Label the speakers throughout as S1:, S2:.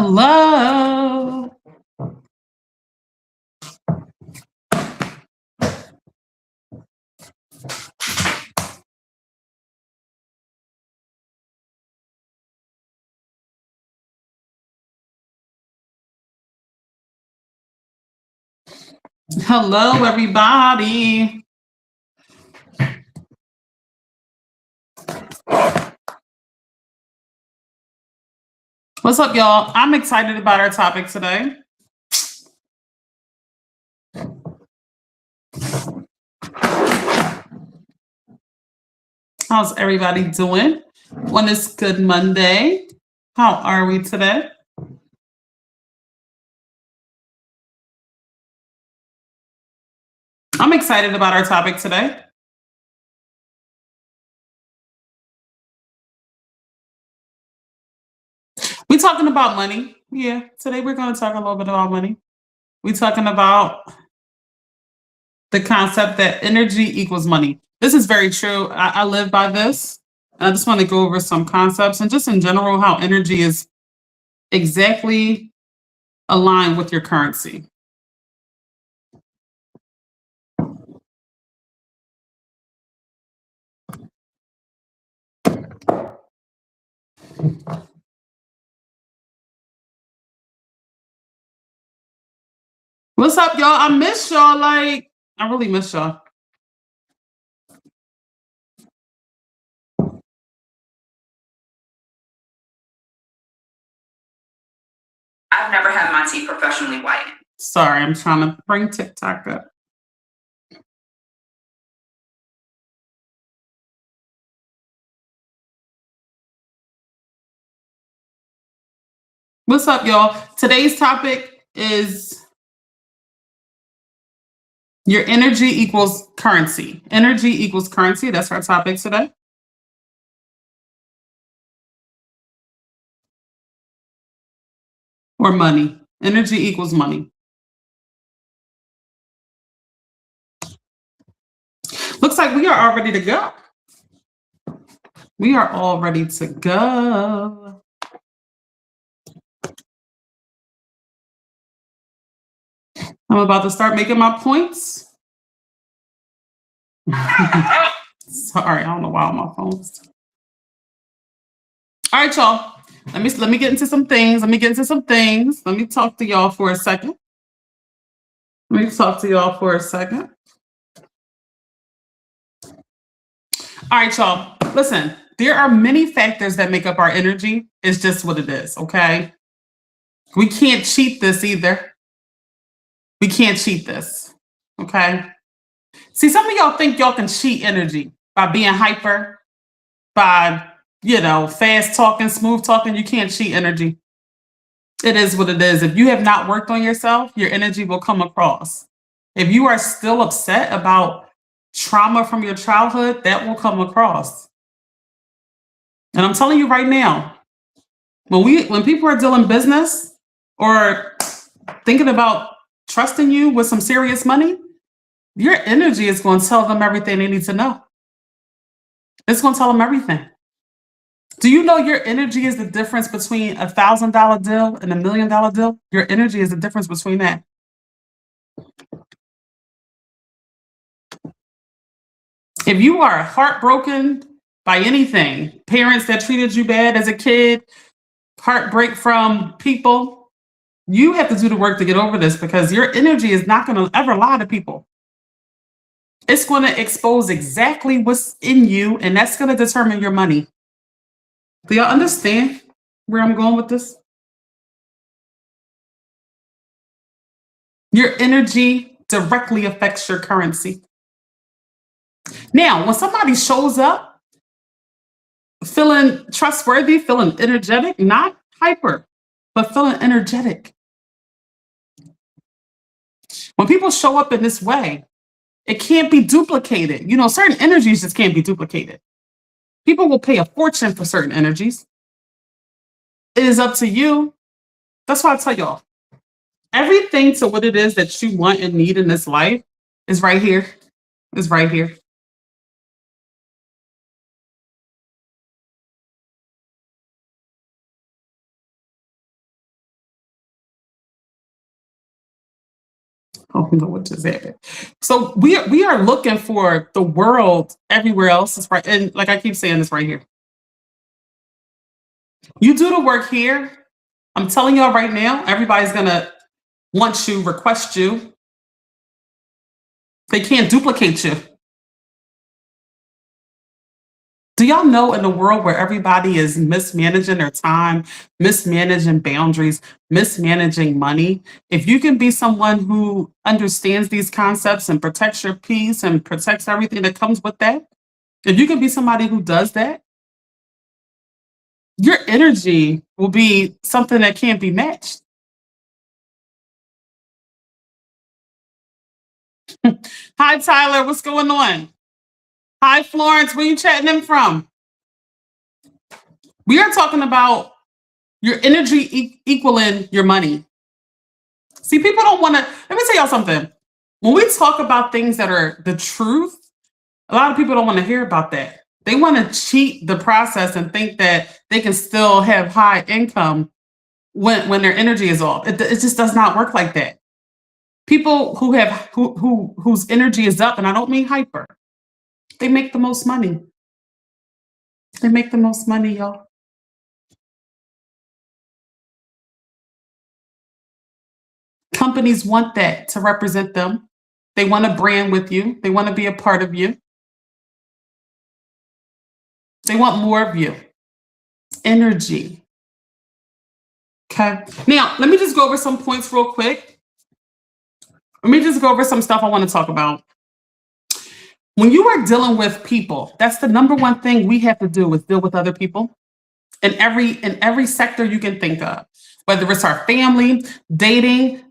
S1: Hello. Hello, everybody. What's up, y'all? I'm excited about our topic today. How's everybody doing on this good Monday? How are we today? I'm excited about our topic today. We're talking about money. Yeah, today we're going to talk a little bit about money. We're talking about the concept that energy equals money. This is very true. I live by this. I just want to go over some concepts and just in general how energy is exactly aligned with your currency. What's up, y'all? I miss y'all. Like, I really miss y'all.
S2: I've never had my teeth professionally whitened.
S1: Sorry, I'm trying to bring TikTok up. What's up, y'all? Today's topic is your energy equals currency. Energy equals currency. That's our topic today. Or money. Energy equals money. Looks like we are all ready to go. We are all ready to go. I'm about to start making my points. Sorry, I don't know why on my phone's. All right, y'all. Let me get into some things. Let me talk to y'all for a second. All right, y'all. Listen, there are many factors that make up our energy. It's just what it is, okay? We can't cheat this either. We can't cheat this, okay? See, some of y'all think y'all can cheat energy by being hyper, by, fast talking, smooth talking. You can't cheat energy. It is what it is. If you have not worked on yourself, your energy will come across. If you are still upset about trauma from your childhood, that will come across. And I'm telling you right now, when people are dealing business or thinking about trusting you with some serious money, your energy is going to tell them everything they need to know. It's going to tell them everything. Do you know your energy is the difference between $1,000 deal and $1 million deal? Your energy is the difference between that. If you are heartbroken by anything, parents that treated you bad as a kid, heartbreak from people, you have to do the work to get over this because your energy is not going to ever lie to people. It's going to expose exactly what's in you, and that's going to determine your money. Do y'all understand where I'm going with this? Your energy directly affects your currency. Now, when somebody shows up feeling trustworthy, feeling energetic, not hyper, but feeling energetic. When people show up in this way, it can't be duplicated. Certain energies just can't be duplicated. People will pay a fortune for certain energies. It is up to you. That's why I tell y'all, everything to what it is that you want and need in this life is right here. Is right here. Oh no, what just happened? So we are looking for the world everywhere else is right, and like I keep saying this right here. You do the work here. I'm telling y'all right now, everybody's gonna want you, request you. They can't duplicate you. Do y'all know in the world where everybody is mismanaging their time, mismanaging boundaries, mismanaging money, if you can be someone who understands these concepts and protects your peace and protects everything that comes with that, if you can be somebody who does that, your energy will be something that can't be matched. Hi, Tyler. What's going on? Hi, Florence. Where you chatting in from? We are talking about your energy equaling your money. See, people don't want to. Let me tell y'all something. When we talk about things that are the truth, a lot of people don't want to hear about that. They want to cheat the process and think that they can still have high income when their energy is off. It just does not work like that. People whose energy is up, and I don't mean hyper, they make the most money. They make the most money, y'all. Companies want that to represent them. They want to brand with you. They want to be a part of you. They want more of you. Energy. Okay. Now, let me just go over some points real quick. Let me just go over some stuff I want to talk about. When you are dealing with people, that's the number one thing we have to do is deal with other people in every sector you can think of, whether it's our family, dating,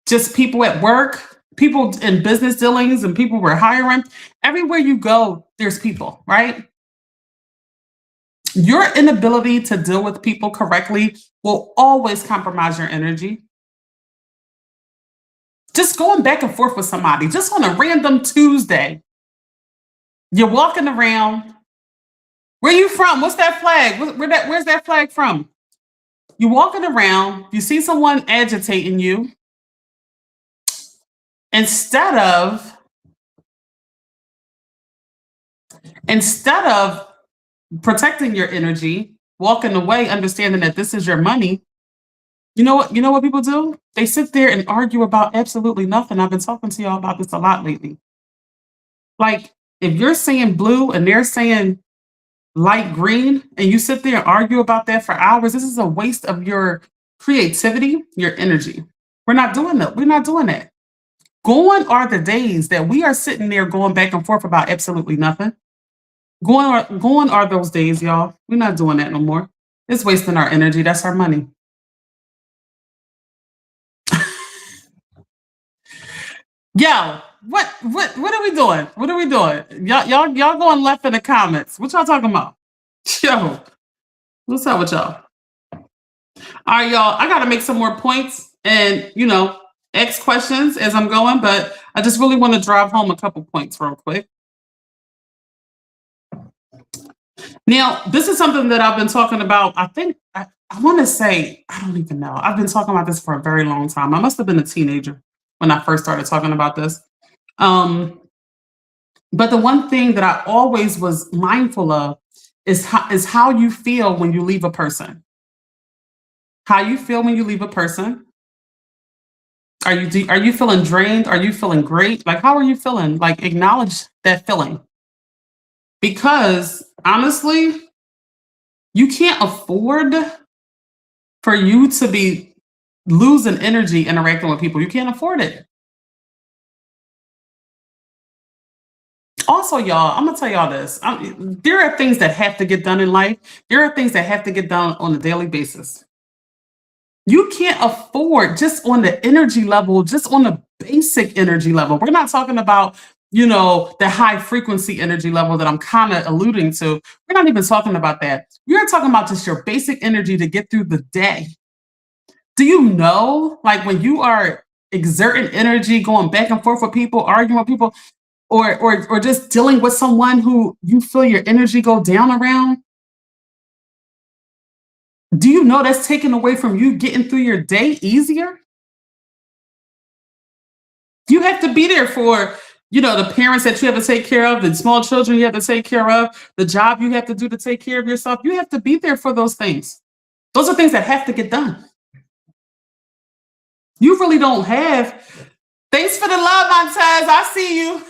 S1: just people at work, people in business dealings, and people we're hiring. Everywhere you go, there's people, right? Your inability to deal with people correctly will always compromise your energy. Just going back and forth with somebody, just on a random Tuesday, you're walking around. Where you from? What's that flag? Where's that flag from? You're walking around, you see someone agitating you. Instead of instead of protecting your energy, walking away, understanding that this is your money, you know what people do? They sit there and argue about absolutely nothing. I've been talking to y'all about this a lot lately. Like, if you're saying blue and they're saying light green, and you sit there and argue about that for hours, this is a waste of your creativity, your energy. We're not doing that. We're not doing that. Gone are the days that we are sitting there going back and forth about absolutely nothing. Going are those days, y'all. We're not doing that no more. It's wasting our energy. That's our money. Yo, what are we doing? What are we doing? Y'all going left in the comments. What y'all talking about? Yo, what's up with y'all? All right, y'all. I gotta make some more points and ask questions as I'm going, but I just really want to drive home a couple points real quick. Now, this is something that I've been talking about. I want to say, I don't even know. I've been talking about this for a very long time. I must have been a teenager when I first started talking about this. Um, but the one thing that I always was mindful of is how you feel when you leave a person. How you feel when you leave a person. Are you feeling drained? Are you feeling great? Like, how are you feeling? Like, acknowledge that feeling, because honestly, you can't afford for you to be losing energy interacting with people. You can't afford it. Also, y'all, I'm gonna tell y'all this. There are things that have to get done in life. There are things that have to get done on a daily basis. You can't afford, just on the energy level, just on the basic energy level. We're not talking about, the high frequency energy level that I'm kind of alluding to. We're not even talking about that. We're talking about just your basic energy to get through the day. Do you know, like, when you are exerting energy, going back and forth with people, arguing with people, or just dealing with someone who you feel your energy go down around? Do you know that's taken away from you getting through your day easier? You have to be there for, the parents that you have to take care of, the small children you have to take care of, the job you have to do to take care of yourself. You have to be there for those things. Those are things that have to get done. You really don't have. Thanks for the love, Montez. I see you.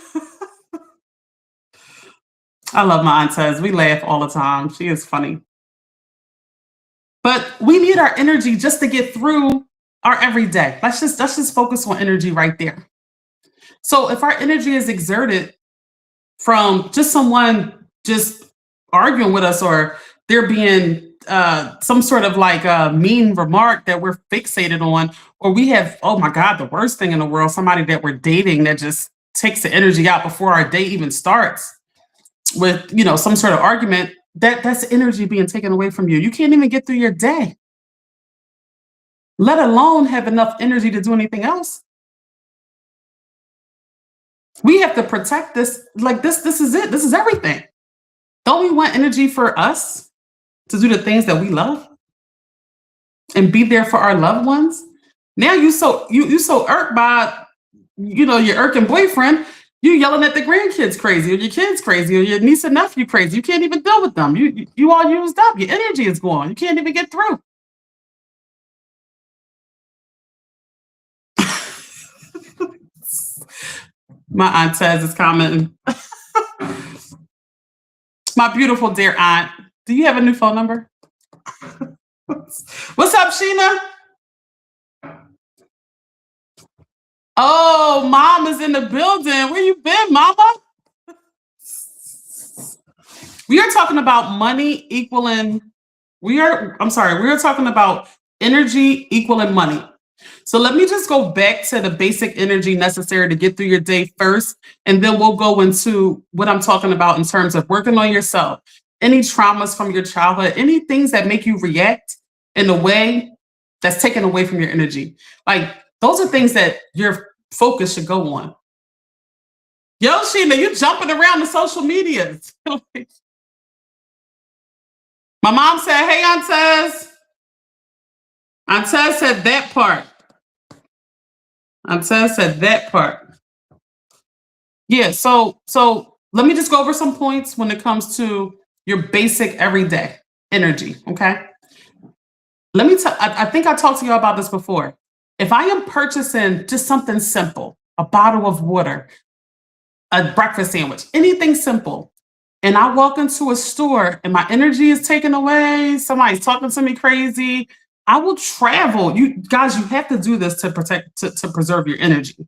S1: I love my Montez. We laugh all the time. She is funny. But we need our energy just to get through our everyday. Let's just focus on energy right there. So if our energy is exerted from just someone just arguing with us, or there being some sort of like a mean remark that we're fixated on, or we have, oh my God, the worst thing in the world, somebody that we're dating that just takes the energy out before our date even starts with, some sort of argument, that's energy being taken away from you. You can't even get through your day, let alone have enough energy to do anything else. We have to protect this. Like this is it. This is everything. Don't we want energy for us to do the things that we love and be there for our loved ones? Now you so irked by, your irking boyfriend. You yelling at the grandkids crazy, or your kids crazy, or your niece and nephew crazy. You can't even deal with them. You all used up. Your energy is gone. You can't even get through. My aunt says is commenting. My beautiful dear aunt. Do you have a new phone number? What's up, Sheena? Oh, mom is in the building. Where you been, mama? We are talking about money equaling, we are talking about energy equaling money. So let me just go back to the basic energy necessary to get through your day first, and then we'll go into what I'm talking about in terms of working on yourself, any traumas from your childhood, any things that make you react in a way that's taken away from your energy. Like, those are things that your focus should go on. Yo, Sheena, you jumping around the social media. My mom said, hey, Antez. Antez said that part. Antez said that part. Yeah, so let me just go over some points when it comes to your basic everyday energy, okay? I think I talked to you about this before. If I am purchasing just something simple, a bottle of water, a breakfast sandwich, anything simple, and I walk into a store and my energy is taken away, somebody's talking to me crazy, I will travel. You guys, you have to do this to preserve your energy.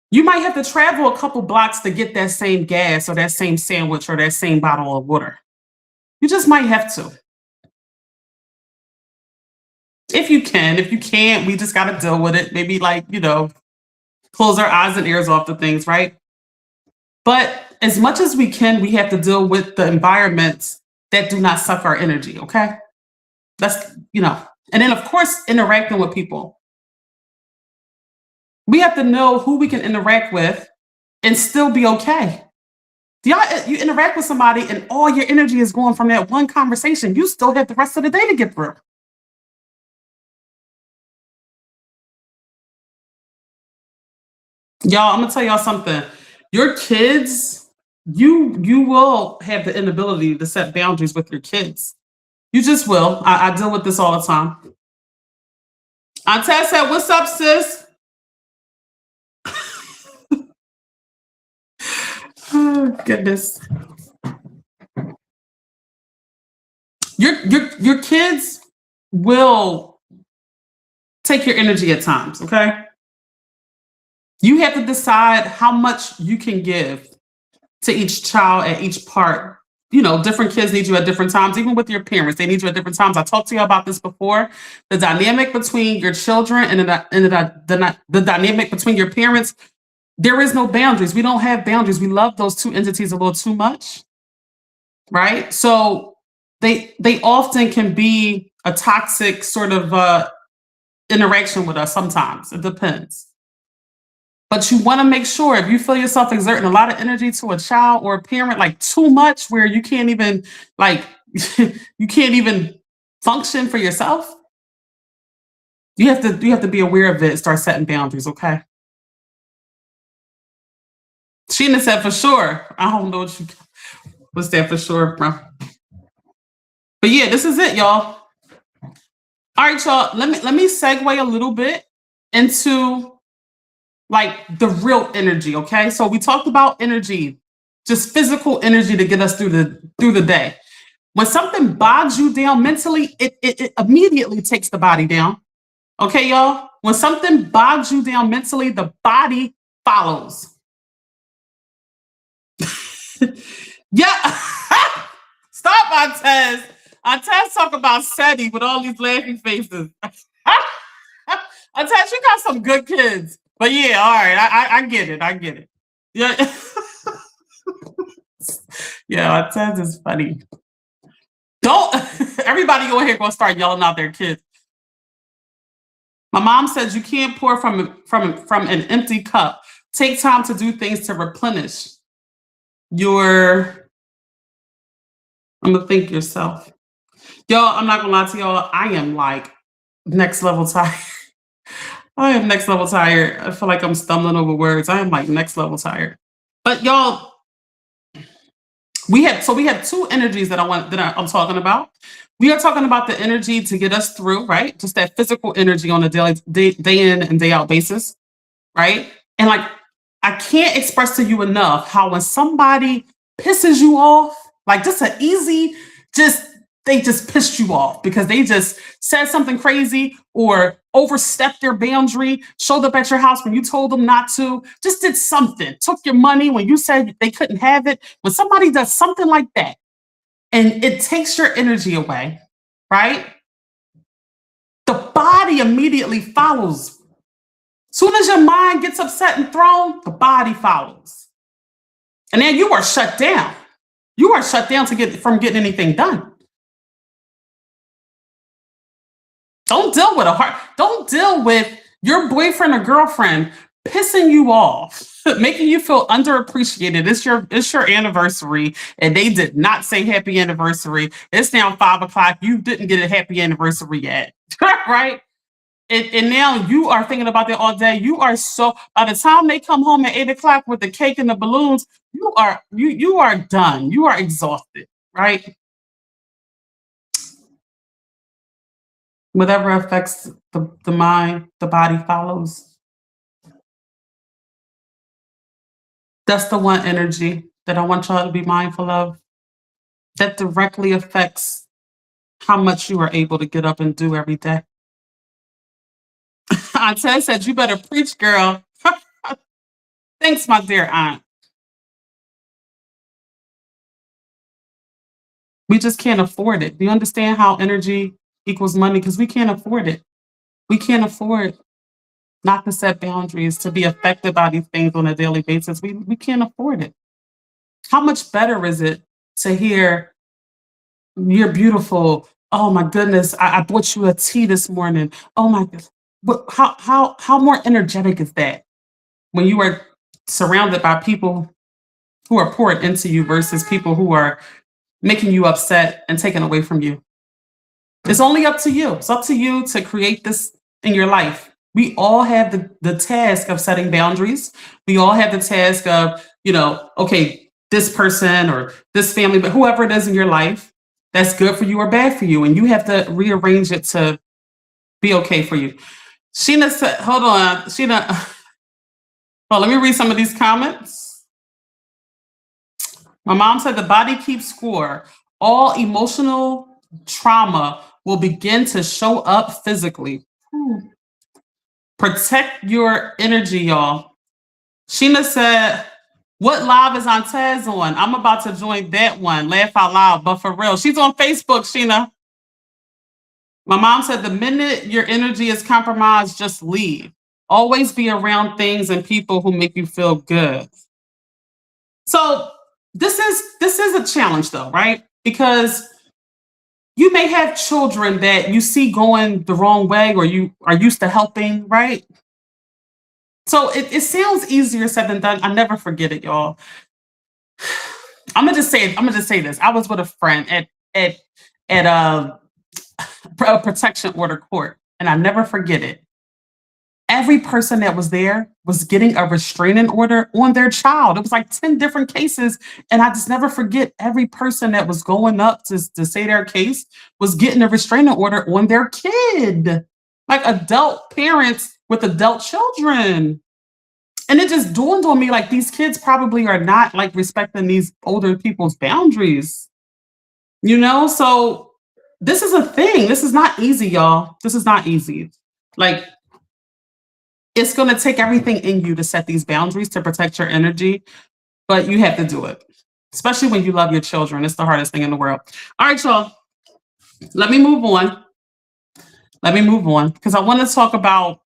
S1: You might have to travel a couple blocks to get that same gas or that same sandwich or that same bottle of water. You just might have to. If you can. If you can't, we just got to deal with it. Maybe close our eyes and ears off to things, right? But as much as we can, we have to deal with the environments that do not suck our energy, okay? That's, and then of course, interacting with people. We have to know who we can interact with and still be okay. You interact with somebody and all your energy is going from that one conversation. You still have the rest of the day to get through. Y'all, I'm gonna tell y'all something. Your kids, you will have the inability to set boundaries with your kids. You just will. I deal with this all the time. Aunt said, what's up, sis? Oh, goodness. Your kids will take your energy at times, okay? You have to decide how much you can give to each child at each part. Different kids need you at different times, even with your parents. They need you at different times. I talked to you about this before. The dynamic between your children and the dynamic between your parents, there is no boundaries. We don't have boundaries. We love those two entities a little too much, right? So they often can be a toxic sort of interaction with us sometimes. It depends. But you want to make sure if you feel yourself exerting a lot of energy to a child or a parent, like too much where you can't even you can't even function for yourself, you have to be aware of it and start setting boundaries, okay? Sheena said for sure. I don't know what's that for sure, bro. But yeah, this is it, y'all. All right, y'all. Let me segue a little bit into like the real energy. Okay, so we talked about energy, just physical energy to get us through the day. When something bogs you down mentally, it immediately takes the body down. Okay, y'all. When something bogs you down mentally, the body follows. Yeah. Stop, Montez. Montez talk about SETI with all these laughing faces. Montez, you got some good kids. But yeah, all right. I get it. I get it. Yeah. Yeah, Montez is funny. Don't everybody go ahead gonna start yelling out their kids. My mom says you can't pour from an empty cup. Take time to do things to replenish your. I'm gonna think yourself. Y'all, I'm not gonna lie to y'all. I am like next level tired. I am next level tired. I feel like I'm stumbling over words. I am like next level tired. But y'all, we have two energies that I'm talking about. We are talking about the energy to get us through, right? Just that physical energy on a daily day in and day out basis, right? And like I can't express to you enough how when somebody pisses you off, like just an easy, they just pissed you off because they just said something crazy or overstepped their boundary, showed up at your house when you told them not to, just did something, took your money when you said they couldn't have it. When somebody does something like that and it takes your energy away, right? The body immediately follows. Soon as your mind gets upset and thrown, the body follows. And then you are shut down. You are shut down from getting anything done. Don't deal with your boyfriend or girlfriend pissing you off, making you feel underappreciated. It's your anniversary, and they did not say happy anniversary. It's now 5:00. You didn't get a happy anniversary yet, right? And now you are thinking about that all day. You are so by the time they come home at 8:00 with the cake and the balloons, you are done. You are exhausted, right? Whatever affects the mind, the body follows. That's the one energy that I want y'all to be mindful of. That directly affects how much you are able to get up and do every day. Aunt Ted said, you better preach, girl. Thanks, my dear aunt. We just can't afford it. Do you understand how energy equals money? Because we can't afford it. We can't afford not to set boundaries, to be affected by these things on a daily basis. We can't afford it. How much better is it to hear, you're beautiful. Oh my goodness, I bought you a tea this morning. Oh my goodness. But how more energetic is that when you are surrounded by people who are poured into you versus people who are making you upset and taken away from you? It's only up to you. It's up to you to create this in your life. We all have the task of setting boundaries. We all have the task of, okay, this person or this family, but whoever it is in your life, that's good for you or bad for you. And you have to rearrange it to be okay for you. Sheena said, hold on, Sheena. Well, let me read some of these comments. My mom said the body keeps score. All emotional trauma will begin to show up physically. Protect your energy, y'all. Sheena said, what live is on Taz on? I'm about to join that one. Laugh out loud, but for real. She's on Facebook, Sheena. My mom said the minute your energy is compromised, just leave. Always be around things and people who make you feel good. So this is a challenge though, right? Because you may have children that you see going the wrong way or you are used to helping, right? So it sounds easier said than done. I never forget it, y'all. I'm gonna just say this. I was with a friend at a protection order court, and I never forget it. every person that was there was getting a restraining order on their child. It was like 10 different cases. And I just never forget every person that was going up to say their case was getting a restraining order on their kid, like adult parents with adult children. And it just dawned on me like these kids probably are not like respecting these older people's boundaries, you know? So this is a thing. This is not easy, y'all. This is not easy. Like, it's going to take everything in you to set these boundaries to protect your energy, but you have to do it, especially when you love your children. It's the hardest thing in the world. All right, y'all. Let me move on. Let me move on because I want to talk about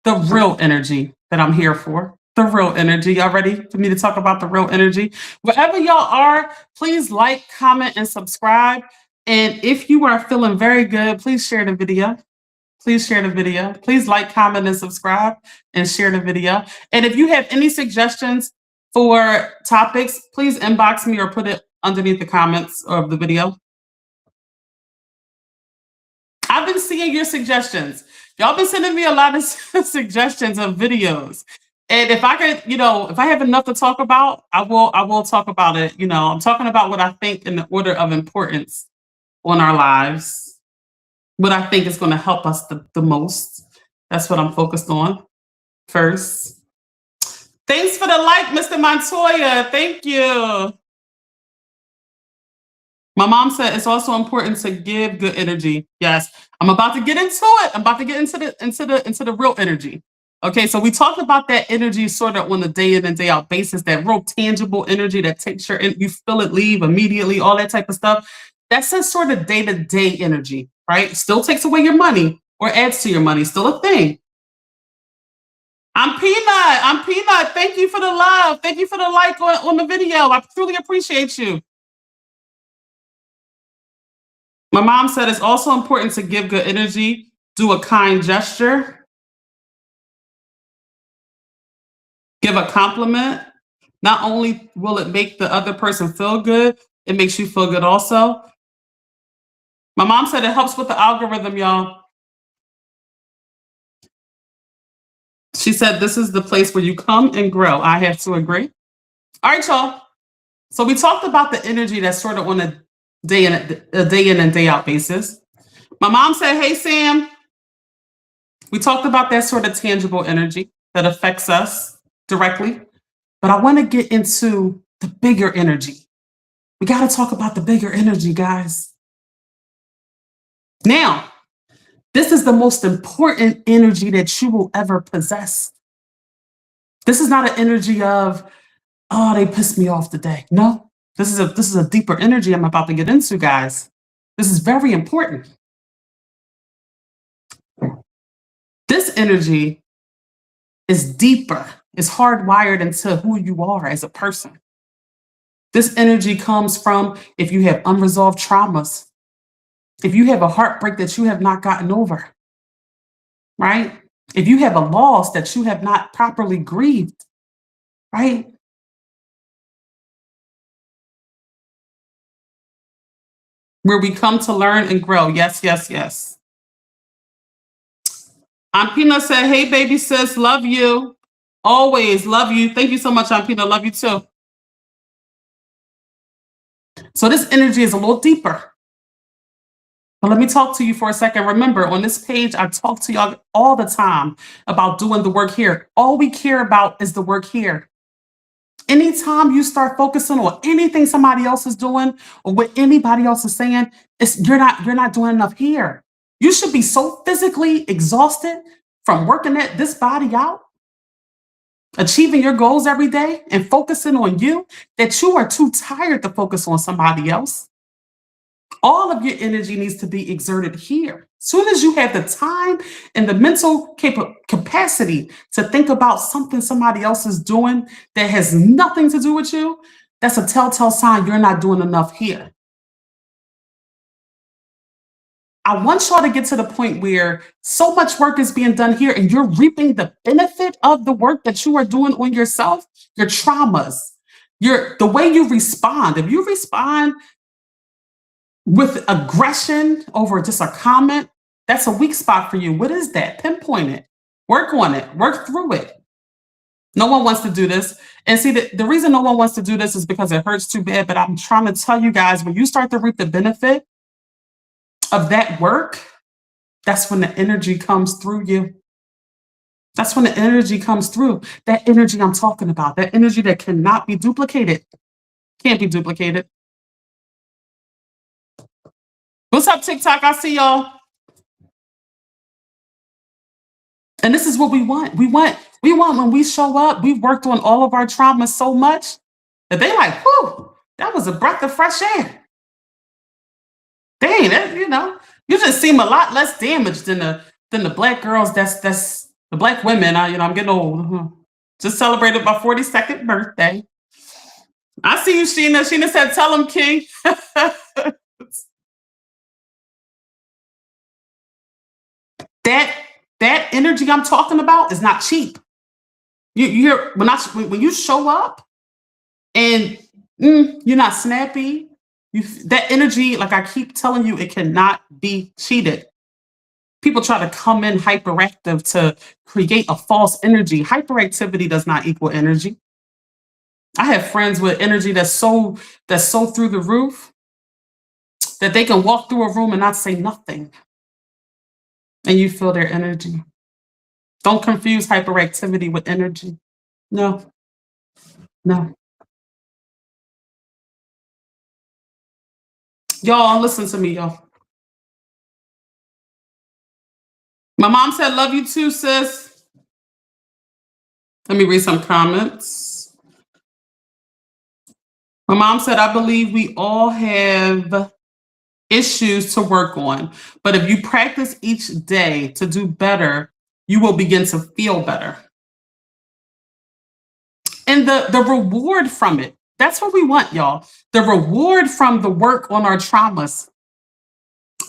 S1: the real energy that I'm here for. The real energy. Y'all ready for me to talk about the real energy? Wherever y'all are, please like, comment, and subscribe. And if you are feeling very good, please share the video. Please share the video. Please like, comment, and subscribe and share the video. And if you have any suggestions for topics, please inbox me or put it underneath the comments of the video. I've been seeing your suggestions. Y'all been sending me a lot of suggestions of videos. And if I could, if I have enough to talk about, I will talk about it. I'm talking about what I think in the order of importance on our lives. What I think is going to help us the most. That's what I'm focused on first. Thanks for the like, Mr. Montoya. Thank you. My mom said it's also important to give good energy. Yes, I'm about to get into it. I'm about to get into the real energy. Okay, so we talked about that energy sort of on a day in and day out basis, that real tangible energy that takes you feel it leave immediately, all that type of stuff. That's a sort of day-to-day energy, right? Still takes away your money or adds to your money. Still a thing. I'm Peanut. Thank you for the love. Thank you for the like on the video. I truly appreciate you. My mom said it's also important to give good energy, do a kind gesture, give a compliment. Not only will it make the other person feel good, it makes you feel good also. My mom said it helps with the algorithm, y'all. She said this is the place where you come and grow. I have to agree. All right, y'all. So we talked about the energy that's sort of on a day in and day out basis. My mom said, hey, Sam. We talked about that sort of tangible energy that affects us directly. But I want to get into the bigger energy. We got to talk about the bigger energy, guys. Now, this is the most important energy that you will ever possess. This is not an energy of, oh, they pissed me off today. No, this is a deeper energy I'm about to get into, guys. This is very important. This energy is deeper. It's hardwired into who you are as a person. This energy comes from if you have unresolved traumas, if you have a heartbreak that you have not gotten over, right? If you have a loss that you have not properly grieved, right? Where we come to learn and grow. Yes, yes, yes. Aunt Pina said, hey, baby sis, love you. Always love you. Thank you so much, Aunt Pina. Love you too. So this energy is a little deeper. But let me talk to you for a second. Remember, on this page, I talk to y'all all the time about doing the work here. All we care about is the work here. Anytime you start focusing on anything somebody else is doing or what anybody else is saying, you're not doing enough here. You should be so physically exhausted from working this body out, achieving your goals every day and focusing on you that you are too tired to focus on somebody else. All of your energy needs to be exerted here. As soon as you have the time and the mental capacity to think about something somebody else is doing that has nothing to do with you, that's a telltale sign you're not doing enough here. I want y'all to get to the point where so much work is being done here and you're reaping the benefit of the work that you are doing on yourself, your traumas, the way you respond. If you respond with aggression over just a comment, that's a weak spot for you. What is that? Pinpoint it. Work on it. Work through it. No one wants to do this. And see, the reason no one wants to do this is because it hurts too bad. But I'm trying to tell you guys, when you start to reap the benefit of that work, that's when the energy comes through you. That's when the energy comes through. That energy I'm talking about, that energy that cannot be duplicated. Can't be duplicated. What's up, TikTok? I see y'all. And this is what we want. We want when we show up, we've worked on all of our traumas so much that they like, whew, that was a breath of fresh air. Dang, that, you just seem a lot less damaged than the black girls. That's the black women. I'm getting old. Just celebrated my 42nd birthday. I see you, Sheena. Sheena said, tell him, King. That energy I'm talking about is not cheap. When you show up and you're not snappy, that energy, like I keep telling you, it cannot be cheated. People try to come in hyperactive to create a false energy. Hyperactivity does not equal energy. I have friends with energy that's so through the roof that they can walk through a room and not say nothing. And you feel their energy. Don't confuse hyperactivity with energy. No. Y'all, listen to me, y'all. My mom said, love you too, sis. Let me read some comments. My mom said, I believe we all have issues to work on, but if you practice each day to do better, you will begin to feel better. And the reward from it, that's what we want, y'all. The reward from the work on our traumas,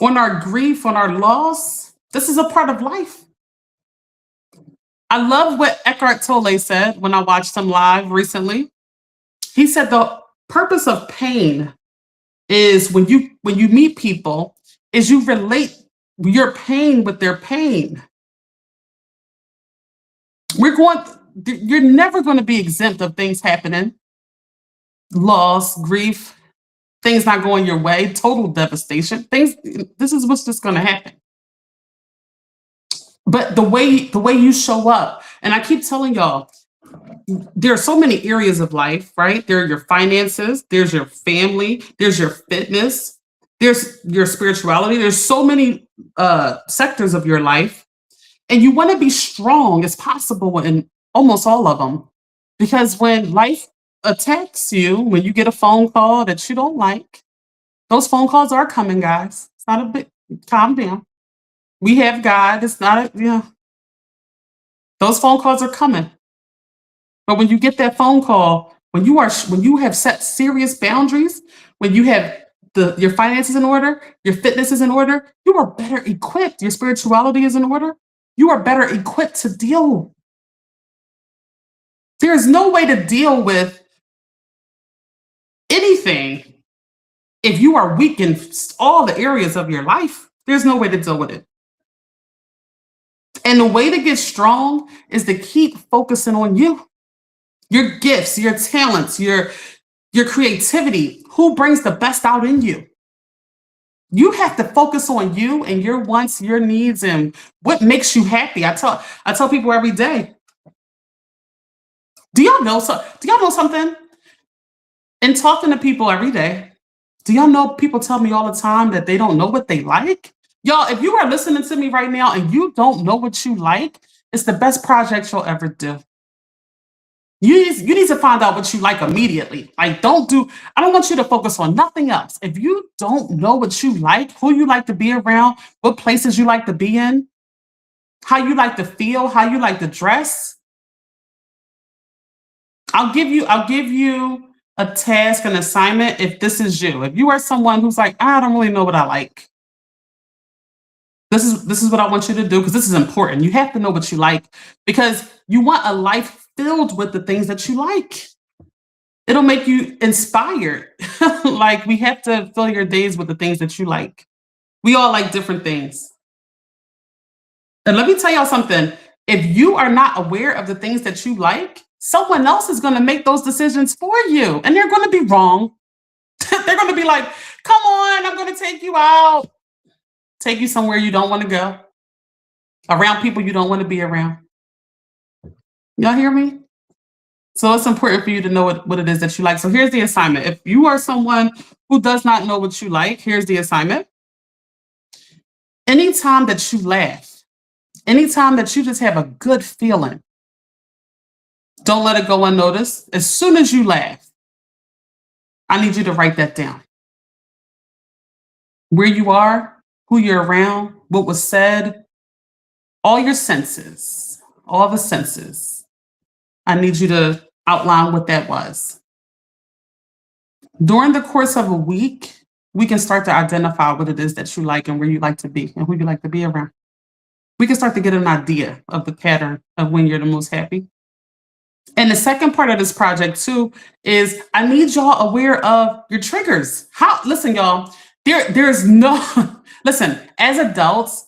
S1: on our grief, on our loss, this is a part of life. I love what Eckhart Tolle said when I watched him live recently. He said the purpose of pain is when you meet people, is you relate your pain with their pain. You're never going to be exempt of things happening, loss, grief, things not going your way, total devastation. This is what's just going to happen. But the way you show up, and I keep telling y'all, there are so many areas of life, right? There are your finances, there's your family, there's your fitness, there's your spirituality. There's so many sectors of your life. And you want to be strong as possible in almost all of them. Because when life attacks you, when you get a phone call that you don't like, those phone calls are coming, guys. It's not a big, calm down. We have God. It's not those phone calls are coming. But when you get that phone call, when you have set serious boundaries, when you have your finances in order, your fitness is in order, you are better equipped. Your spirituality is in order. You are better equipped to deal. There is no way to deal with anything if you are weak in all the areas of your life. There's no way to deal with it. And the way to get strong is to keep focusing on you. Your gifts, your talents, your creativity, who brings the best out in you. You have to focus on you and your wants, your needs, and what makes you happy. I tell people every day. Do y'all know something? In talking to people every day, do y'all know people tell me all the time that they don't know what they like? Y'all, if you are listening to me right now and you don't know what you like, it's the best project you'll ever do. You need to find out what you like immediately. Like, I don't want you to focus on nothing else. If you don't know what you like, who you like to be around, what places you like to be in, how you like to feel, how you like to dress, I'll give you a task, an assignment if this is you. If you are someone who's like, I don't really know what I like. This is what I want you to do, because this is important. You have to know what you like, because you want a life filled with the things that you like. It'll make you inspired. Like, we have to fill your days with the things that you like. We all like different things. And let me tell y'all something. if you are not aware of the things that you like, someone else is going to make those decisions for you. And they're going to be wrong. They're going to be like, come on, I'm going to take you out, take you somewhere you don't want to go, around people you don't want to be around. Y'all hear me? So it's important for you to know what it is that you like. So here's the assignment. If you are someone who does not know what you like, here's the assignment. Anytime that you laugh, anytime that you just have a good feeling, don't let it go unnoticed. As soon as you laugh, I need you to write that down. Where you are, who you're around, what was said, all your senses, all the senses. I need you to outline what that was. During the course of a week, we can start to identify what it is that you like and where you like to be and who you like to be around. We can start to get an idea of the pattern of when you're the most happy. And the second part of this project too is I need y'all aware of your triggers. Listen, y'all, there's no, listen, as adults,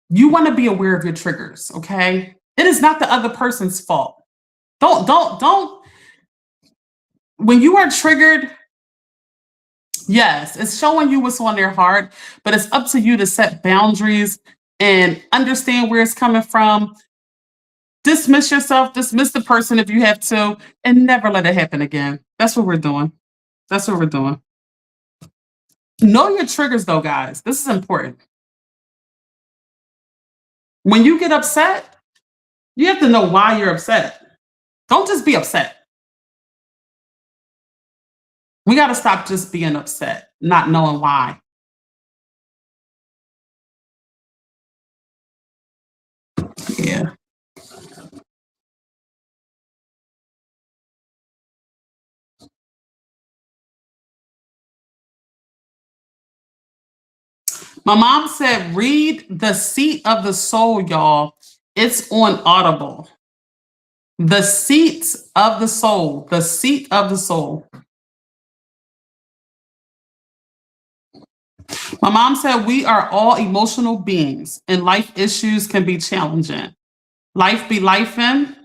S1: you want to be aware of your triggers, okay? It is not the other person's fault. Don't, when you are triggered, yes, it's showing you what's on their heart, but it's up to you to set boundaries and understand where it's coming from. Dismiss yourself, dismiss the person if you have to, and never let it happen again. That's what we're doing. That's what we're doing. Know your triggers though, guys. This is important. When you get upset, you have to know why you're upset. Don't just be upset. We got to stop just being upset, not knowing why. Yeah. My mom said, read The Seat of the Soul, y'all. It's on Audible. The Seat of the Soul. The Seat of the Soul. My mom said, we are all emotional beings and life issues can be challenging. Life be lifing.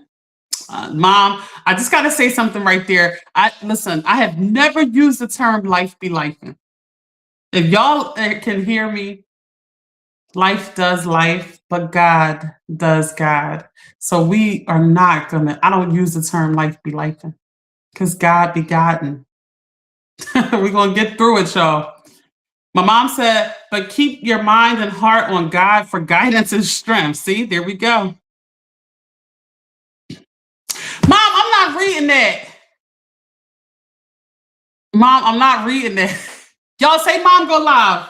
S1: Mom, I just got to say something right there. Listen, I have never used the term life be lifing. If y'all can hear me, life does life, but God does God. So we are not I don't use the term life be lifing because God be gotten. We're going to get through it, y'all. My mom said, but keep your mind and heart on God for guidance and strength. See, there we go. Mom, I'm not reading that. Mom, I'm not reading that. Y'all say mom go live.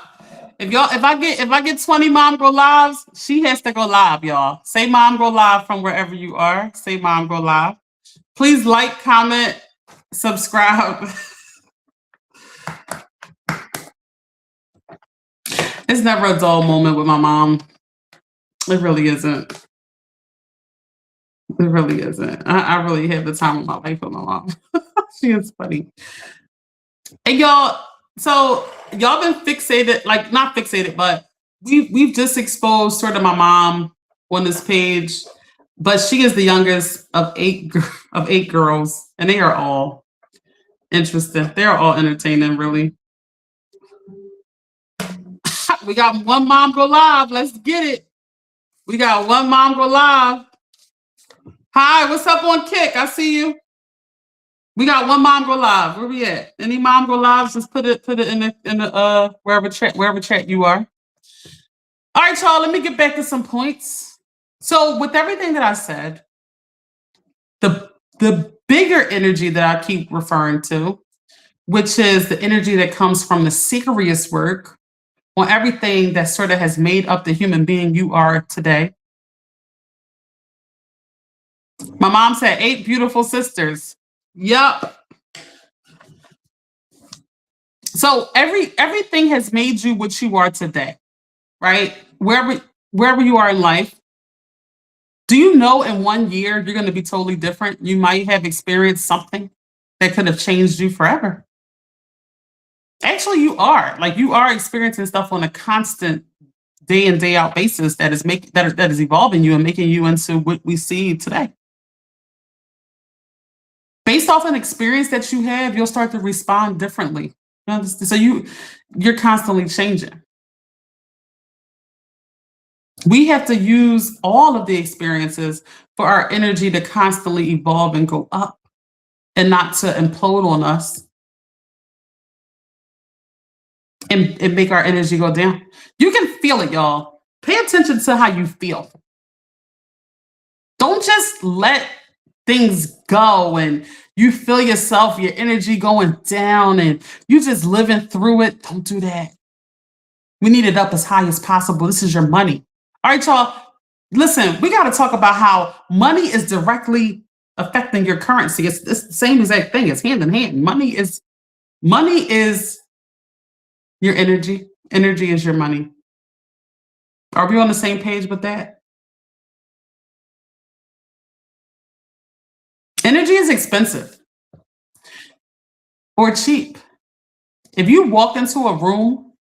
S1: If I get 20 mom go lives, she has to go live, y'all. Say mom go live from wherever you are. Say mom go live. Please like, comment, subscribe. It's never a dull moment with my mom. It really isn't. It really isn't. I really have the time of my life with my mom. She is funny. And y'all, so y'all been fixated, like not fixated, but we've just exposed sort of my mom on this page, but she is the youngest of eight girls, and they are all interesting. They are all entertaining, really. We got one mom go live. Let's get it. We got one mom go live. Hi, what's up on Kick? I see you. We got one mom go live. Where we at? Any mom go lives? Just put it in the wherever chat you are. All right, y'all. Let me get back to some points. So with everything that I said, the bigger energy that I keep referring to, which is the energy that comes from the serious work on everything that sort of has made up the human being you are today. My mom said 8 beautiful sisters. Yup. So everything has made you what you are today, right? Wherever you are in life. Do you know in 1 year you're going to be totally different? You might have experienced something that could have changed you forever. Actually, you are experiencing stuff on a constant day in, day out basis that is that is evolving you and making you into what we see today. Based off an experience that you have, you'll start to respond differently. You understand? So you're constantly changing. We have to use all of the experiences for our energy to constantly evolve and go up and not to implode on us and make our energy go down. You can feel it, y'all. Pay attention to how you feel. Don't just let things go and you feel yourself, your energy going down and you just living through it. Don't do that. We need it up as high as possible. This is your money. All right, y'all. Listen, we got to talk about how money is directly affecting your currency. It's the same exact thing. It's hand in hand. Money is your energy. Energy is your money. Are we on the same page with that? Energy is expensive or cheap. If you walk into a room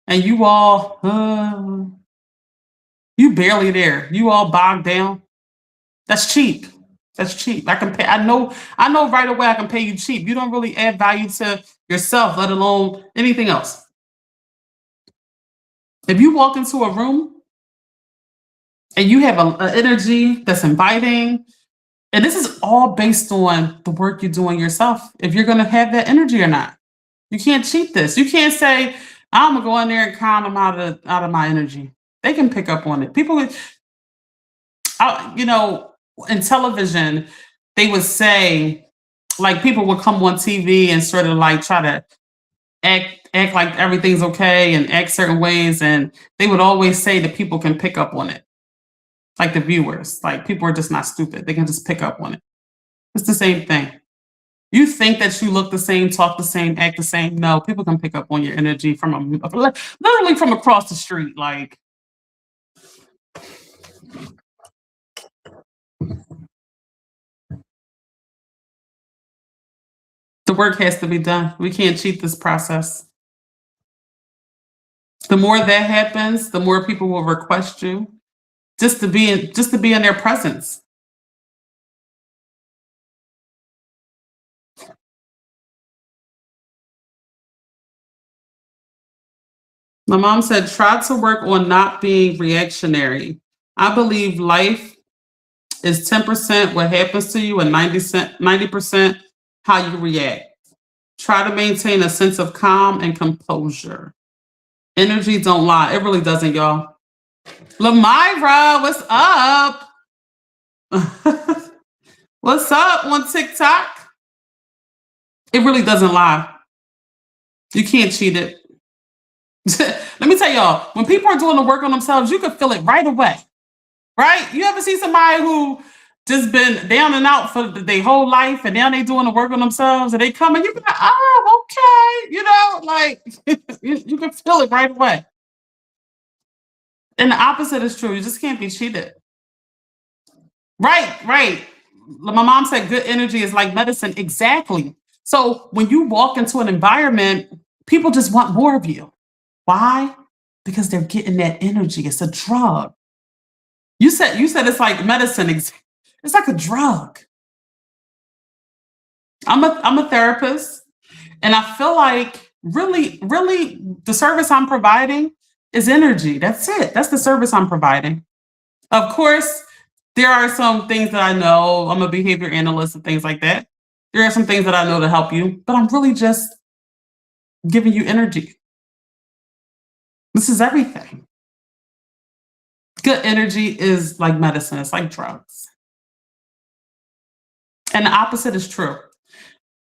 S1: and you all, you barely there, you all bogged down, that's cheap. That's cheap. I can pay. I know right away I can pay you cheap. You don't really add value to yourself, let alone anything else. If you walk into a room and you have an energy that's inviting, and this is all based on the work you're doing yourself, if you're going to have that energy or not. You can't cheat this. You can't say, I'm going to go in there and con them out of my energy. They can pick up on it. People, in television, they would say, like, people would come on TV and sort of like try to act like everything's okay and act certain ways. And they would always say that people can pick up on it. Like the viewers, like people are just not stupid. They can just pick up on it. It's the same thing. You think that you look the same, talk the same, act the same. No, people can pick up on your energy from literally from across the street. Like, the work has to be done. We can't cheat this process. The more that happens, the more people will request you just to be in their presence. My mom said, try to work on not being reactionary. I believe life is 10% what happens to you and 90% how you react. Try to maintain a sense of calm and composure. Energy don't lie. It really doesn't, y'all. Lamyra, what's up? What's up on TikTok? It really doesn't lie. You can't cheat it. Let me tell y'all, when people are doing the work on themselves, you can feel it right away. Right? You ever see somebody who just been down and out for their whole life and now they doing the work on themselves and they come and you be like, oh, okay. Like you can feel it right away. And the opposite is true. You just can't be cheated. Right. My mom said good energy is like medicine. Exactly. So when you walk into an environment, people just want more of you. Why? Because they're getting that energy. It's a drug. You said it's like medicine. It's like a drug. I'm a therapist, and I feel like really the service I'm providing is energy. That's it. That's the service I'm providing. Of course, there are some things that I know. I'm a behavior analyst and things like that. There are some things that I know to help you, but I'm really just giving you energy. This is everything. Good energy is like medicine. It's like drugs. And the opposite is true.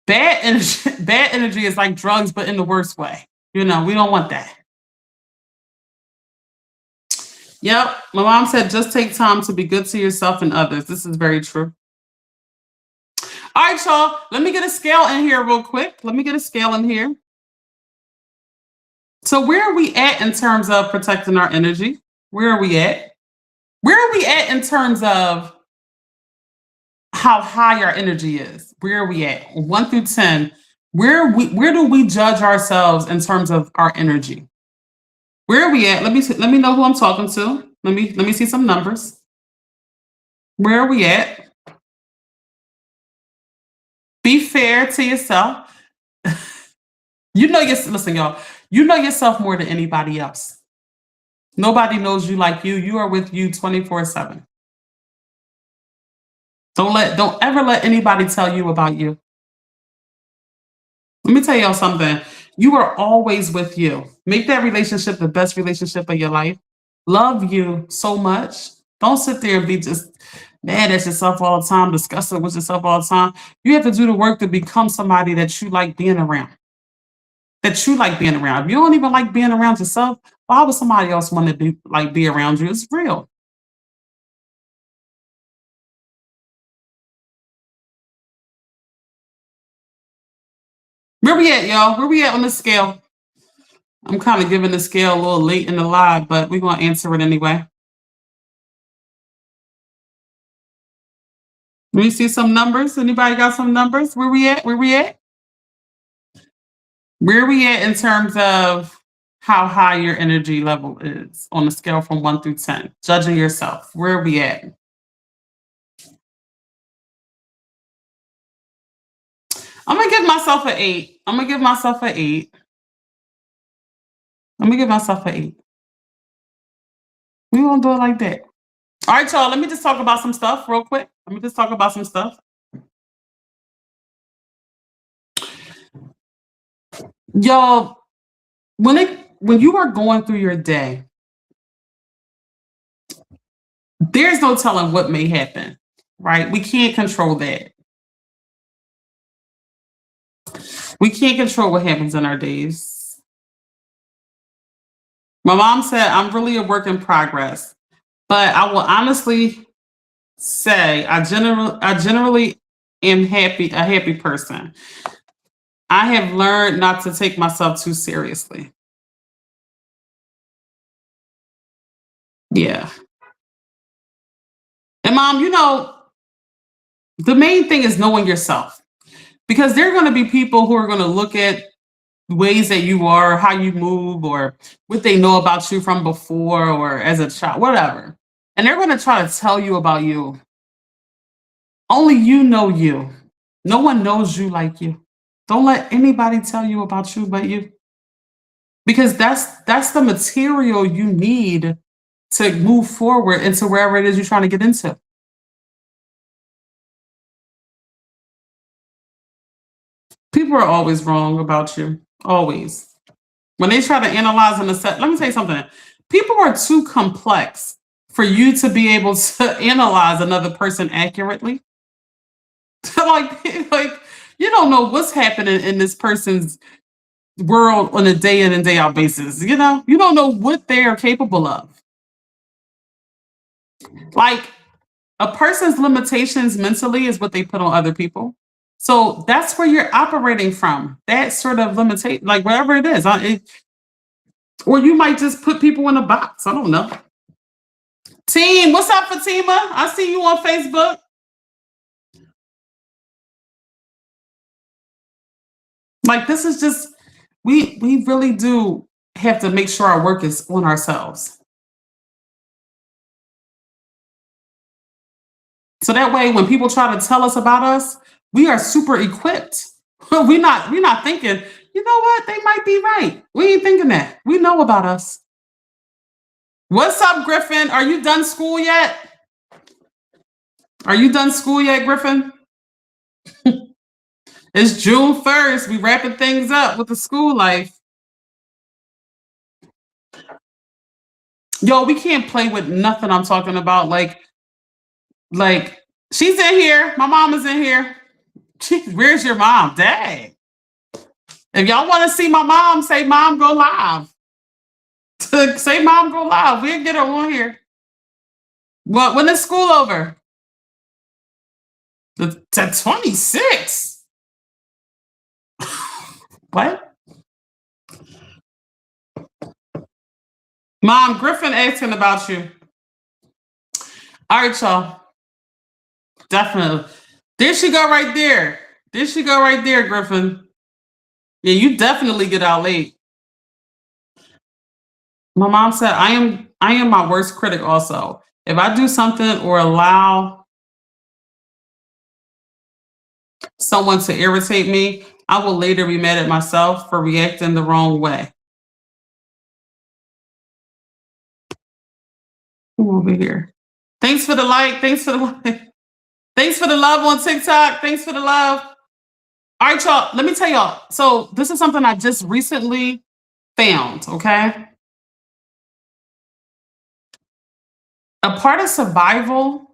S1: Bad energy is like drugs, but in the worst way. We don't want that. Yep. My mom said, just take time to be good to yourself and others. This is very true. All right, y'all. Let me get a scale in here real quick. So where are we at in terms of protecting our energy? Where are we at? Where are we at in terms of how high our energy is? Where are we at? 1 through 10. Where do we judge ourselves in terms of our energy? Where are we at? Let me know who I'm talking to. Let me see some numbers. Where are we at? Be fair to yourself. You know your listen, y'all. You know yourself more than anybody else. Nobody knows you like you. You are with you 24/7. Don't ever let anybody tell you about you. Let me tell y'all something. You are always with you. Make that relationship the best relationship of your life. Love you so much. Don't sit there and be just mad at yourself all the time, disgusted with yourself all the time. You have to do the work to become somebody that you like being around. That you like being around. If you don't even like being around yourself, why would somebody else want to be around you? It's real. Where we at, y'all? Where we at on the scale? I'm kind of giving the scale a little late in the live, but we're gonna answer it anyway. Let me see some numbers. Anybody got some numbers? Where we at? Where we at? Where we at in terms of how high your energy level is on a scale from 1 through 10? Judging yourself. Where are we at? I'm gonna give myself an 8. I'm gonna give myself an 8. I'm gonna give myself an 8. We gonna do it like that. All right, y'all. Let me just talk about some stuff real quick. Let me just talk about some stuff. Y'all, when you are going through your day, there's no telling what may happen, right? We can't control that. We can't control what happens in our days. My mom said, I'm really a work in progress, but I will honestly say I generally am a happy person. I have learned not to take myself too seriously. Yeah. And mom, the main thing is knowing yourself because there are going to be people who are going to look at ways that you are, how you move, or what they know about you from before or as a child, whatever. And they're going to try to tell you about you. Only you know you. No one knows you like you. Don't let anybody tell you about you but you. Because that's the material you need to move forward into wherever it is you're trying to get into. People are always wrong about you. Always. When they try to analyze and assess, let me tell you something. People are too complex for you to be able to analyze another person accurately. like you don't know what's happening in this person's world on a day in and day out basis. You don't know what they are capable of. Like a person's limitations mentally is what they put on other people. So that's where you're operating from. That sort of limitation, like wherever it is. Or you might just put people in a box. I don't know. Team, what's up, Fatima? I see you on Facebook. Like this is just we really do have to make sure our work is on ourselves. So that way when people try to tell us about us, we are super equipped. We're not thinking, you know what, they might be right. We ain't thinking that. We know about us. What's up, Griffin? Are you done school yet? Are you done school yet, Griffin? It's June 1st. We wrapping things up with the school life. Yo, we can't play with nothing I'm talking about. Like she's in here. My mom is in here. Where's your mom? Dang. If y'all want to see my mom, say mom go live. Say mom go live. We'll get her on here. What? When is school over? The 26. What? Mom, Griffin asking about you. All right, y'all. Definitely. There she go right there. There she go right there, Griffin. Yeah, you definitely get out late. My mom said, I am my worst critic also. If I do something or allow someone to irritate me, I will later be mad at myself for reacting the wrong way. Who over here? Thanks for the like. Thanks for the like. Thanks for the love on TikTok. Thanks for the love. All right, y'all. Let me tell y'all. So this is something I just recently found. Okay, a part of survival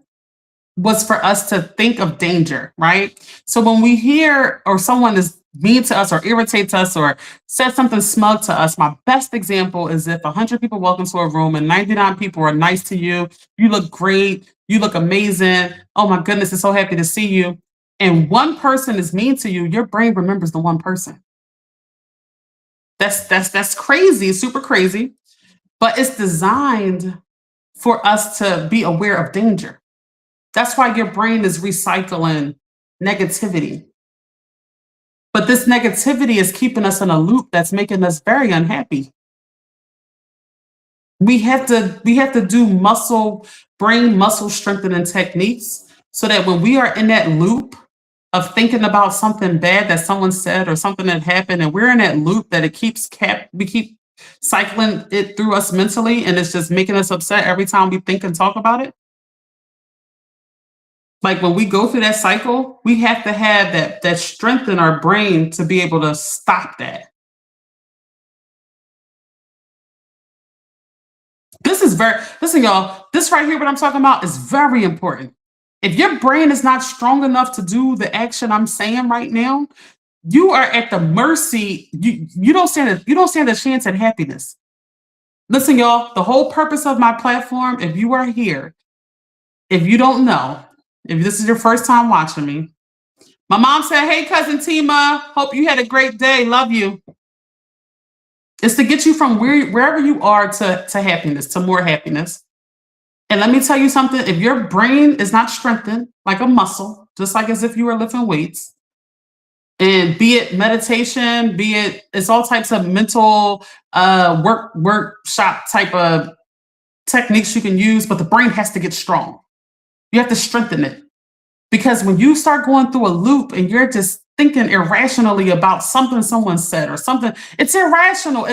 S1: was for us to think of danger, right? So when we hear or someone is mean to us or irritates us or says something smug to us, my best example is if 100 people walk into a room and 99 people are nice to you, you look great, you look amazing, oh my goodness, it's so happy to see you, and one person is mean to you, your brain remembers the one person. That's crazy, super crazy, but it's designed for us to be aware of danger. That's why your brain is recycling negativity. But this negativity is keeping us in a loop that's making us very unhappy. We have to do brain muscle strengthening techniques so that when we are in that loop of thinking about something bad that someone said or something that happened, and we're in that loop that we keep cycling it through us mentally, and it's just making us upset every time we think and talk about it. Like when we go through that cycle, we have to have that strength in our brain to be able to stop that. This is very listen, y'all. This right here, what I'm talking about, is very important. If your brain is not strong enough to do the action I'm saying right now, you are at the mercy. You don't stand a chance at happiness. Listen, y'all. The whole purpose of my platform, if you are here, if you don't know, if this is your first time watching me, my mom said, "Hey, cousin Tima, hope you had a great day. Love you." It's to get you from wherever you are to happiness, to more happiness. And let me tell you something, if your brain is not strengthened like a muscle, just like as if you were lifting weights, and be it meditation, it's all types of mental workshop type of techniques you can use, but the brain has to get strong. You have to strengthen it. Because when you start going through a loop and you're just thinking irrationally about something someone said or something, it's irrational.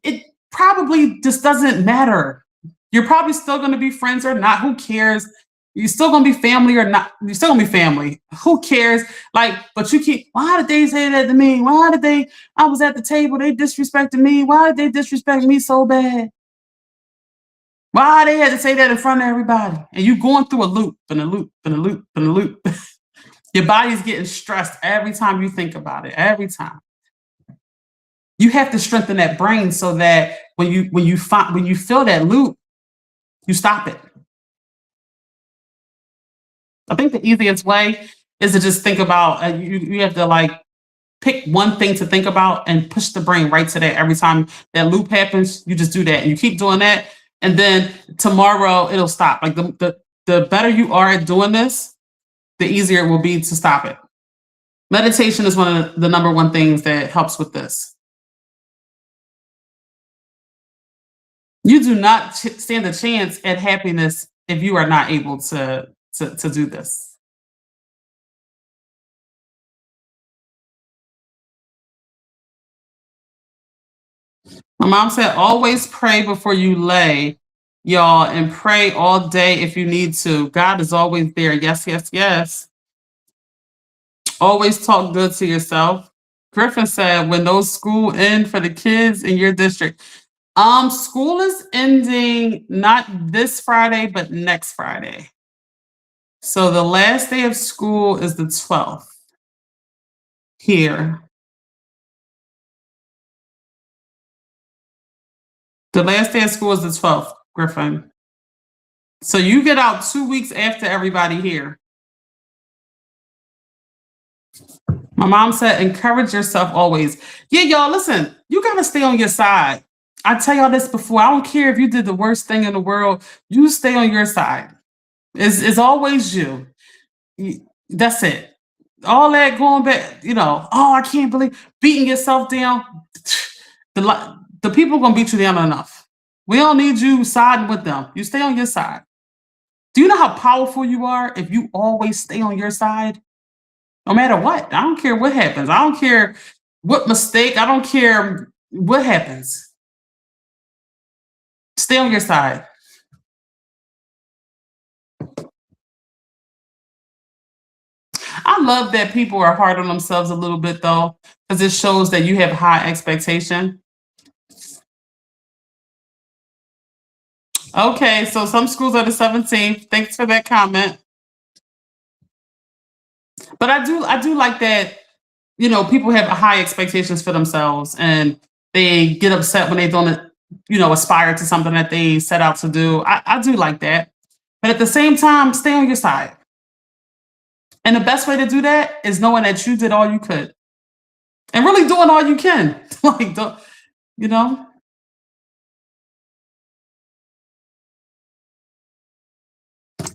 S1: It probably just doesn't matter. You're probably still going to be friends or not. Who cares? You're still going to be family or not. You're still going to be family. Who cares? Like, but you keep, why did they say that to me? I was at the table, they disrespected me. Why did they disrespect me so bad? Why they had to say that in front of everybody? And you going through a loop and a loop and a loop and a loop. Your body's getting stressed every time you think about it. Every time. You have to strengthen that brain so that when you feel that loop, you stop it. I think the easiest way is to just think about you have to like pick one thing to think about and push the brain right to that. Every time that loop happens, you just do that and you keep doing that, and then tomorrow it'll stop. Like the better you are at doing this, the easier it will be to stop it. Meditation is one of the number one things that helps with this. You do not stand a chance at happiness if you are not able to do this. My mom said, always pray before you lay, y'all, and pray all day if you need to. God is always there. Yes, yes, yes. Always talk good to yourself. Griffin said, when those school end for the kids in your district. School is ending not this Friday, but next Friday. So the last day of school is the 12th here. The last day of school is the 12th, Griffin. So you get out 2 weeks after everybody here. My mom said, encourage yourself always. Yeah, y'all, listen, you got to stay on your side. I tell y'all this before. I don't care if you did the worst thing in the world. You stay on your side. It's always you. That's it. All that going back, oh, I can't believe beating yourself down. The people going to beat you down enough. We don't need you siding with them. You stay on your side. Do you know how powerful you are if you always stay on your side? No matter what. I don't care what happens. I don't care what mistake. I don't care what happens. Stay on your side. I love that people are hard on themselves a little bit though, because it shows that you have high expectation. Okay, so some schools are the 17th. Thanks for that comment. But I do like that, people have high expectations for themselves and they get upset when they don't, aspire to something that they set out to do. I do like that. But at the same time, stay on your side. And the best way to do that is knowing that you did all you could and really doing all you can. Like, don't, you know,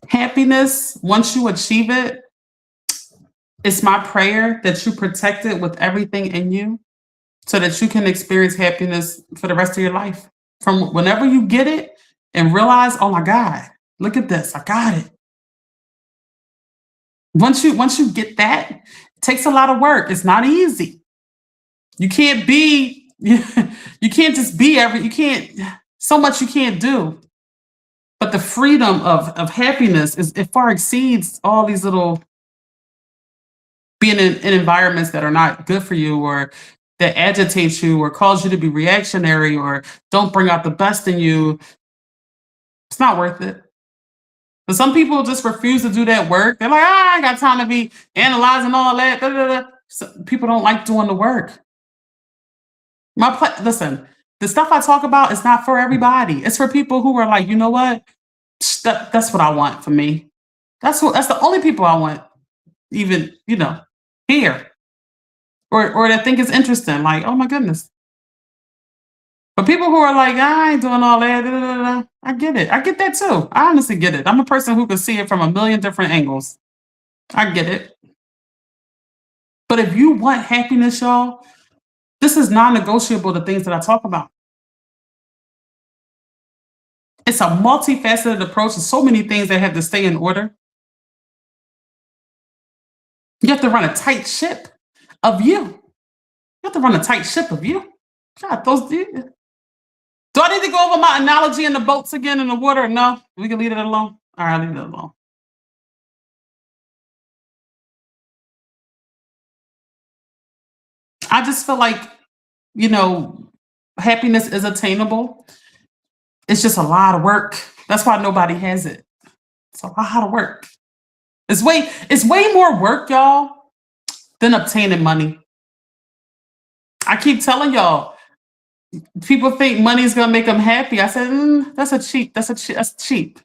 S1: happiness, once you achieve it, it's my prayer that you protect it with everything in you so that you can experience happiness for the rest of your life. From whenever you get it and realize, oh my God, look at this, I got it. Once you get that, it takes a lot of work. It's not easy. You can't be you can't just be you can't so much you can't do. But the freedom of happiness is it far exceeds all these little being in environments that are not good for you or that agitate you or cause you to be reactionary or don't bring out the best in you. It's not worth it. But some people just refuse to do that work. They're like, I ain't got time to be analyzing all that. Da, da, da." So people don't like doing the work. Listen, the stuff I talk about is not for everybody. It's for people who are like, you know what? That's what I want for me. That's the only people I want, even, here. Or that think it's interesting, like, oh my goodness. But people who are like, I ain't doing all that, da, da, da, da," I get it. I get that too. I honestly get it. I'm a person who can see it from a million different angles. I get it. But if you want happiness, y'all, this is non-negotiable, the things that I talk about. It's a multifaceted approach. There's so many things that have to stay in order. You have to run a tight ship of you. You have to run a tight ship of you. God, do I need to go over my analogy in the boats again in the water? No, we can leave it alone. All right, leave it alone. I just feel like, you know, happiness is attainable. It's just a lot of work. That's why nobody has it. It's a lot of work. It's way more work, y'all, than obtaining money. I keep telling y'all, people think money is gonna make them happy. I said, that's cheap.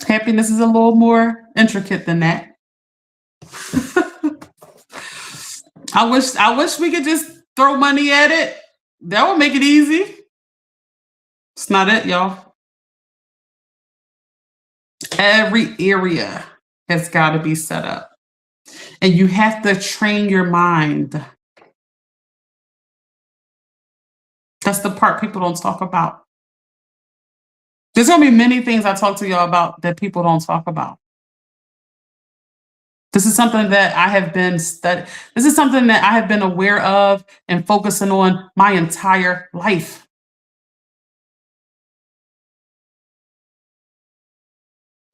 S1: Happiness is a little more intricate than that. I wish we could just throw money at it. That would make it easy. It's not it, y'all. Every area has got to be set up. And you have to train your mind. That's the part people don't talk about. There's gonna be many things I talk to y'all about that people don't talk about. This is something that I have been This is something that I have been aware of and focusing on my entire life.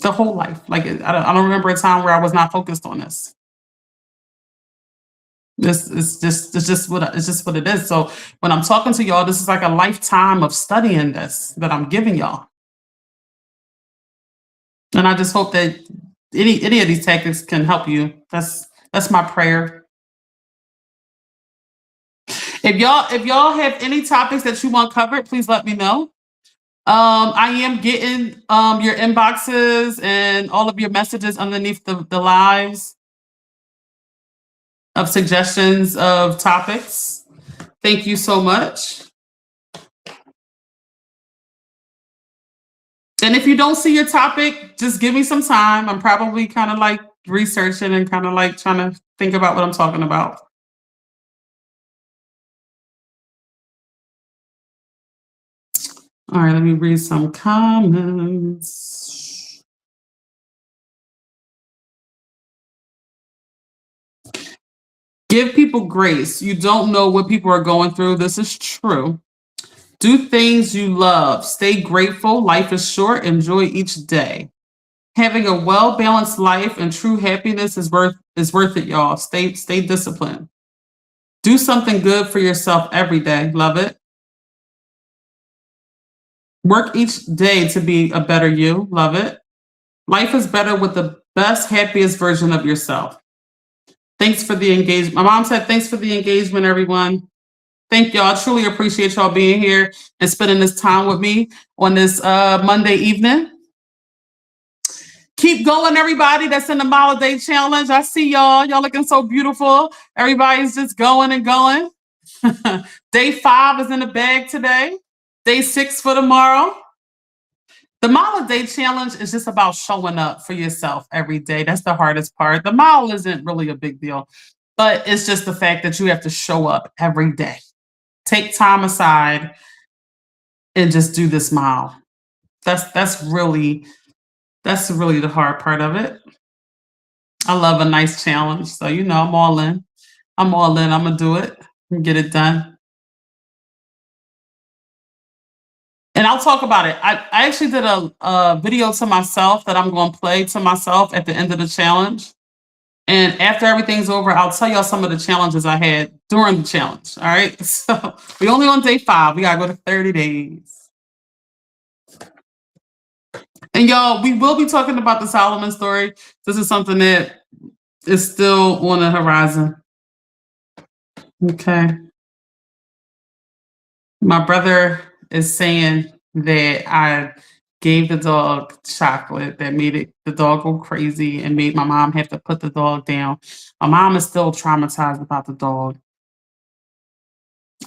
S1: The whole life. Like I don't remember a time where I was not focused on this. This is just it's just what it is. So when I'm talking to y'all, this is like a lifetime of studying this that I'm giving y'all. And I just hope that any of these tactics can help you. That's my prayer. If y'all have any topics that you want covered, please let me know. I am getting your inboxes and all of your messages underneath the lives of suggestions of topics. Thank you so much. And if you don't see your topic, just give me some time. I'm probably kind of like researching and kind of like trying to think about what I'm talking about. All right, let me read some comments. Give people grace. You don't know what people are going through. This is true. Do things you love. Stay grateful. Life is short. Enjoy each day. Having a well-balanced life and true happiness is worth it, y'all. Stay disciplined. Do something good for yourself every day. Love it. Work each day to be a better you. Love it. Life is better with the best, happiest version of yourself. Thanks for the engagement. My mom said, thanks for the engagement, everyone. Thank y'all. I truly appreciate y'all being here and spending this time with me on this Monday evening. Keep going, everybody that's in the Mile a Day Challenge. I see y'all. Y'all looking so beautiful. Everybody's just going and going. Day 5 is in the bag today. Day 6 for tomorrow. The Mile a Day Challenge is just about showing up for yourself every day. That's the hardest part. The mile isn't really a big deal, but it's just the fact that you have to show up every day. Take time aside and just do this mile. That's really the hard part of it. I love a nice challenge. So, I'm all in. I'm going to do it and get it done. And I'll talk about it. I actually did a video to myself that I'm going to play to myself at the end of the challenge. And after everything's over, I'll tell y'all some of the challenges I had during the challenge. All right. So we only on day 5. We got to go to 30 days. And y'all, we will be talking about the Solomon story. This is something that is still on the horizon. Okay. My brother is saying that I gave the dog chocolate that made the dog go crazy and made my mom have to put the dog down. My mom is still traumatized about the dog.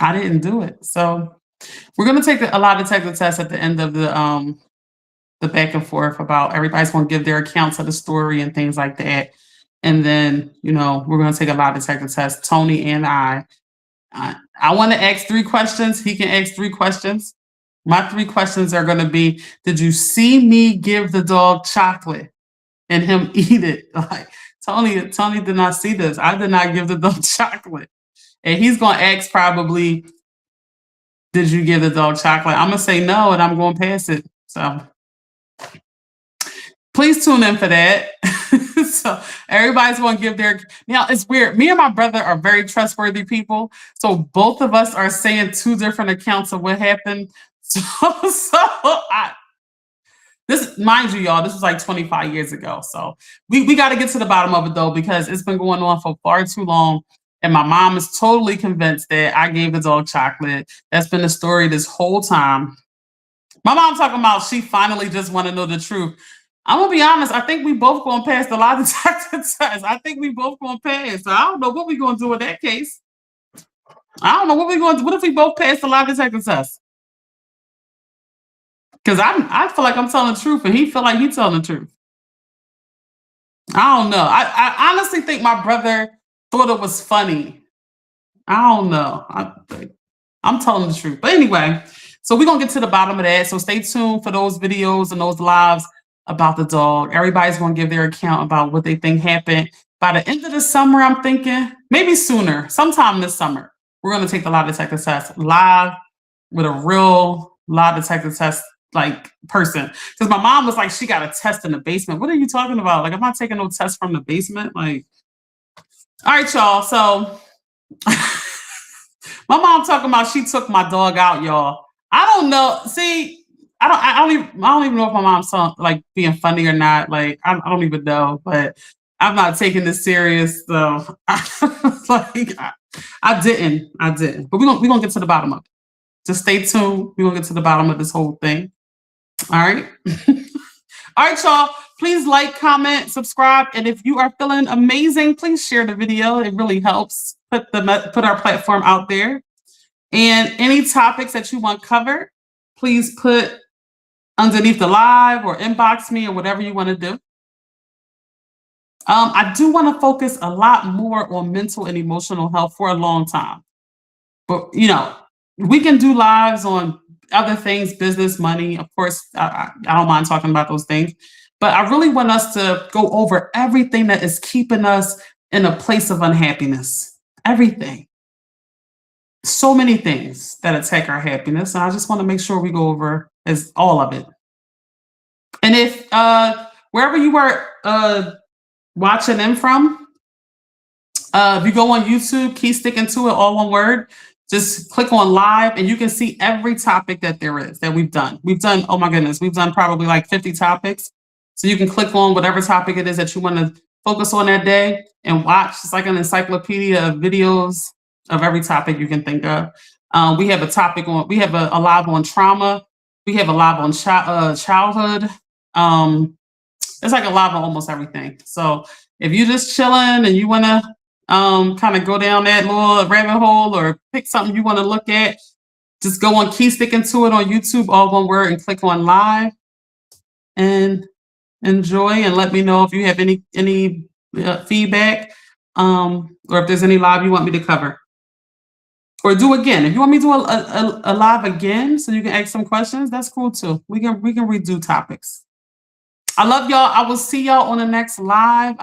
S1: I didn't do it. So we're going to take a lie detector test at the end of the back and forth about everybody's going to give their accounts of the story and things like that. And then, we're going to take a lie detector test, Tony and I want to ask 3 questions. He can ask 3 questions. My 3 questions are going to be, did you see me give the dog chocolate and him eat it? Like, Tony did not see this. I did not give the dog chocolate. And he's going to ask probably, did you give the dog chocolate? I'm going to say no, and I'm going to pass it. So please tune in for that. So everybody's going to give their... Now, it's weird. Me and my brother are very trustworthy people. So both of us are saying 2 different accounts of what happened. Mind you, y'all, this was like 25 years ago. So we got to get to the bottom of it, though, because it's been going on for far too long. And my mom is totally convinced that I gave the dog chocolate. That's been the story this whole time. My mom talking about she finally just want to know the truth. I'm going to be honest. I think we both going to pass the lie detector test. I think we both going to pass. So I don't know what we're going to do in that case. I don't know what we're going to do. What if we both pass the lie detector test? Because I feel like I'm telling the truth, and he feel like he's telling the truth. I don't know. I honestly think my brother thought it was funny. I don't know. I'm telling the truth. But anyway, so we're going to get to the bottom of that. So stay tuned for those videos and those lives about the dog. Everybody's going to give their account about what they think happened. By the end of the summer, I'm thinking, maybe sooner, sometime this summer, we're going to take the lie detector test live with a real lie detector test like person. Because my mom was like, she got a test in the basement. What are you talking about? Like, I'm not taking no test from the basement. Like, all right, y'all. So my mom talking about she took my dog out, y'all. I don't know. See, I don't even know if my mom's like being funny or not. Like, I don't even know, but I'm not taking this serious. So I didn't. But we're gonna get to the bottom of it. Just stay tuned. We're gonna get to the bottom of this whole thing. All right. All right, y'all. Please like, comment, subscribe, and if you are feeling amazing, please share the video. It really helps put our platform out there. And any topics that you want covered, please put underneath the live or inbox me or whatever you want to do. I do want to focus a lot more on mental and emotional health for a long time. But, we can do lives on other things, business, money. Of course, I don't mind talking about those things. But I really want us to go over everything that is keeping us in a place of unhappiness. Everything. So many things that attack our happiness. And I just want to make sure we go over as all of it. And if wherever you are watching in from, if you go on YouTube, keep sticking to it, all one word. Just click on live and you can see every topic that there is that we've done. We've done, oh my goodness, we've done probably like 50 topics. So you can click on whatever topic it is that you want to focus on that day and watch. It's like an encyclopedia of videos of every topic you can think of. We have a topic on, we have a live on trauma. We have a live on childhood. It's like a live on almost everything. So if you're just chilling and you want to kind of go down that little rabbit hole or pick something you want to look at, just go on Key Sticking to It on YouTube, all one word, and click on live and enjoy, and let me know if you have any feedback or if there's any live you want me to cover or do again. If you want me to do a live again so you can ask some questions, that's cool too. We can redo topics. I love y'all. I will see y'all on the next live.